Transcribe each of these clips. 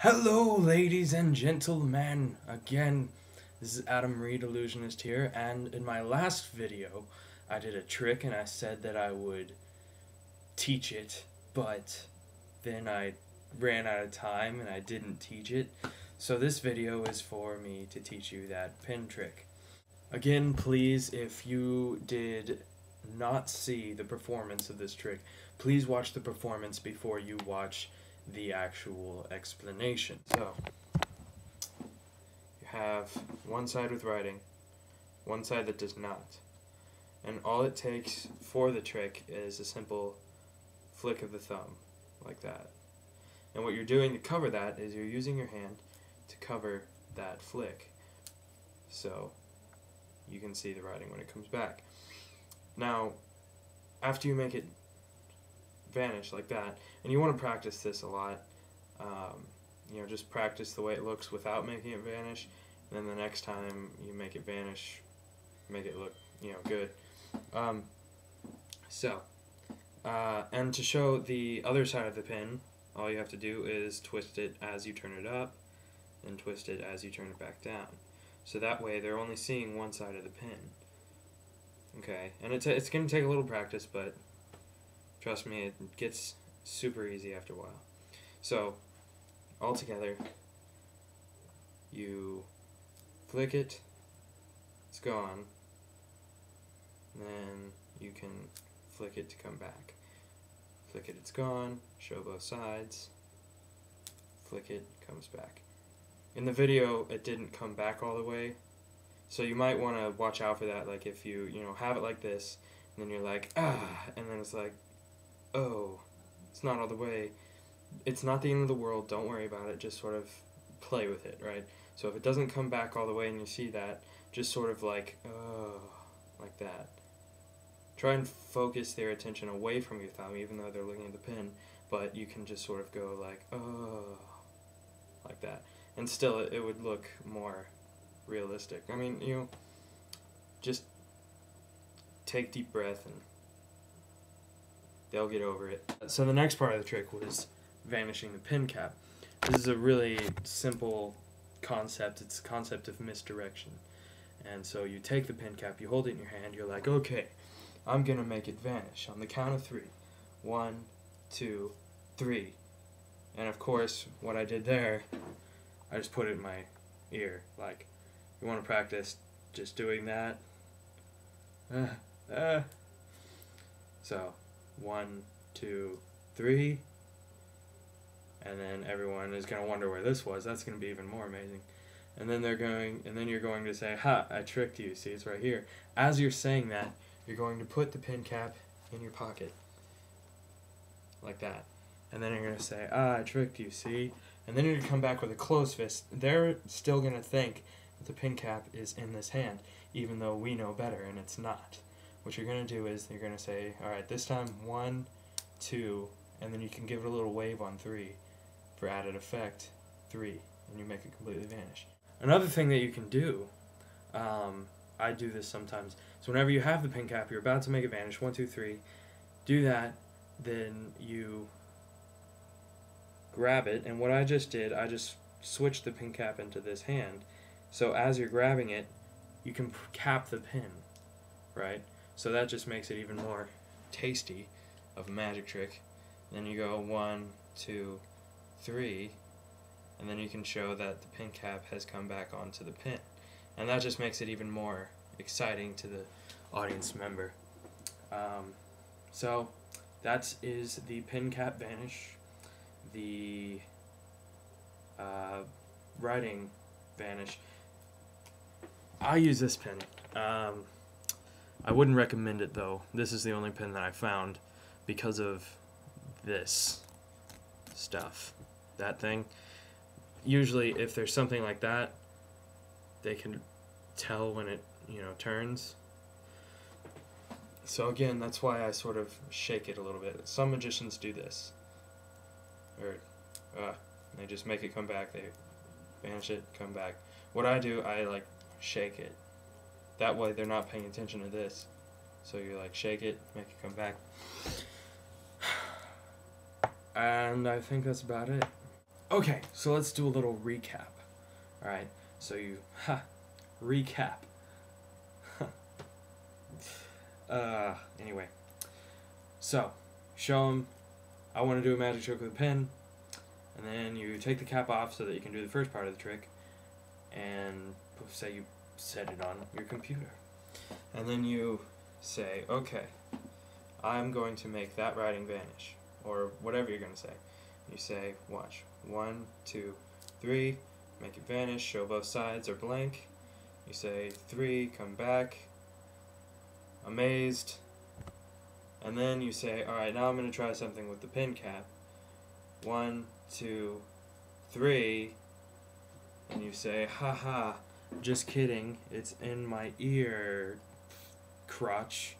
Hello, ladies and gentlemen. Again, this is Adam Reed, Illusionist here, and in my last video, I did a trick and I said that I would teach it, but then I ran out of time and I didn't teach it. So this video is for me to teach you that pin trick. Again, please, if you did not see the performance of this trick, please watch the performance before you watch the actual explanation. So, you have one side with writing, one side that does not. And all it takes for the trick is a simple flick of the thumb, like that. And what you're doing to cover that is you're using your hand to cover that flick. So, you can see the writing when it comes back. Now, after you make it vanish like that, and you want to practice this a lot, just practice the way it looks without making it vanish, and then the next time you make it vanish, make it look good. And to show the other side of the pin, all you have to do is twist it as you turn it up and twist it as you turn it back down, so that way they're only seeing one side of the pin. Okay, and it's going to take a little practice, but trust me, it gets super easy after a while. So, all together, you flick it, it's gone, then you can flick it to come back. Flick it, it's gone, show both sides, flick it, comes back. In the video, it didn't come back all the way, so you might want to watch out for that. Like if you have it like this, and then you're like, ah, and then it's like, oh, it's not all the way. It's not the end of the world, don't worry about it, just sort of play with it, right? So if it doesn't come back all the way and you see that, just sort of like, oh, like that. Try and focus their attention away from your thumb, even though they're looking at the pin, but you can just sort of go like, oh, like that. And still, it would look more realistic. I mean, just take deep breath and they'll get over it. So the next part of the trick was vanishing the pin cap. This is a really simple concept. It's the concept of misdirection. And so you take the pin cap, you hold it in your hand, you're like, okay, I'm gonna make it vanish on the count of 3. 1, 2, 3. And of course, what I did there, I just put it in my ear. Like, you want to practice just doing that. So, 1, 2, 3, and then everyone is going to wonder where this was. That's going to be even more amazing. And then you're going to say, ha, I tricked you. See, it's right here. As you're saying that, you're going to put the pin cap in your pocket, like that. And then you're going to say, ah, I tricked you, see? And then you're going to come back with a closed fist. They're still going to think that the pin cap is in this hand, even though we know better, and it's not. What you're going to do is you're going to say, all right, this time 1, 2, and then you can give it a little wave on 3 for added effect, 3, and you make it completely vanish. Another thing that you can do, I do this sometimes, so whenever you have the pin cap, you're about to make it vanish, 1, 2, 3, do that, then you grab it, and what I just did, I just switched the pin cap into this hand, so as you're grabbing it, you can cap the pin, right? So that just makes it even more tasty of a magic trick. Then you go 1, 2, 3, and then you can show that the pin cap has come back onto the pin. And that just makes it even more exciting to the audience member. So that is the pin cap vanish, the writing vanish. I use this pin. I wouldn't recommend it though. This is the only pin that I found because of this stuff. That thing. Usually if there's something like that, they can tell when it, turns. So again, that's why I sort of shake it a little bit. Some magicians do this. Or they just make it come back, they vanish it, come back. What I do, I like shake it. That way they're not paying attention to this. So you like shake it, make it come back. And I think that's about it. Okay, so let's do a little recap. Alright, so you, recap. Anyway. So, show them, I want to do a magic trick with a pen, and then you take the cap off so that you can do the first part of the trick, and say you set it on your computer. And then you say, okay, I'm going to make that writing vanish, or whatever you're going to say. You say, watch, 1, 2, 3, make it vanish, show both sides are blank. You say 3, come back, amazed, and then you say, alright, now I'm going to try something with the pin cap. 1, 2, 3, and you say, haha, just kidding, it's in my ear, crotch.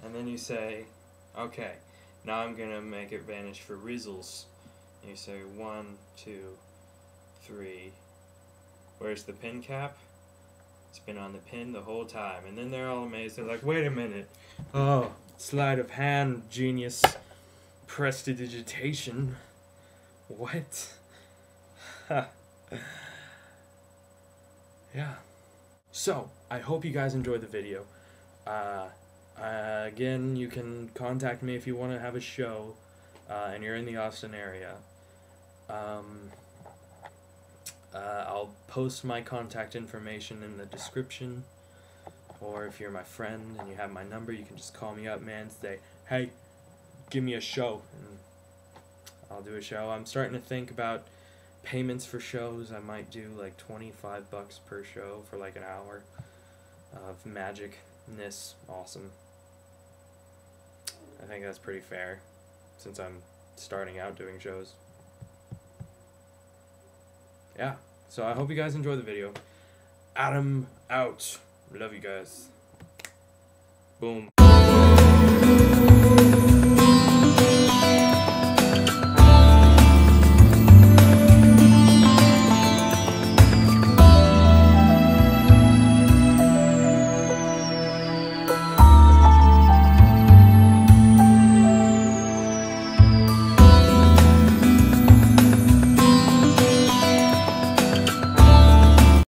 And then you say, okay, now I'm going to make it vanish for Rizzles. And you say 1, 2, 3. Where's the pin cap? It's been on the pin the whole time. And then they're all amazed. They're like, wait a minute. Oh, sleight of hand, genius. Prestidigitation. What? Yeah. So, I hope you guys enjoyed the video. Again, you can contact me if you want to have a show, and you're in the Austin area. I'll post my contact information in the description, or if you're my friend and you have my number, you can just call me up, man, say, hey, give me a show, and I'll do a show. I'm starting to think about payments for shows. I might do like $25 per show for like an hour of magicness. Awesome. I think that's pretty fair, since I'm starting out doing shows. Yeah, so I hope you guys enjoy the video. Adam out. Love you guys. Boom.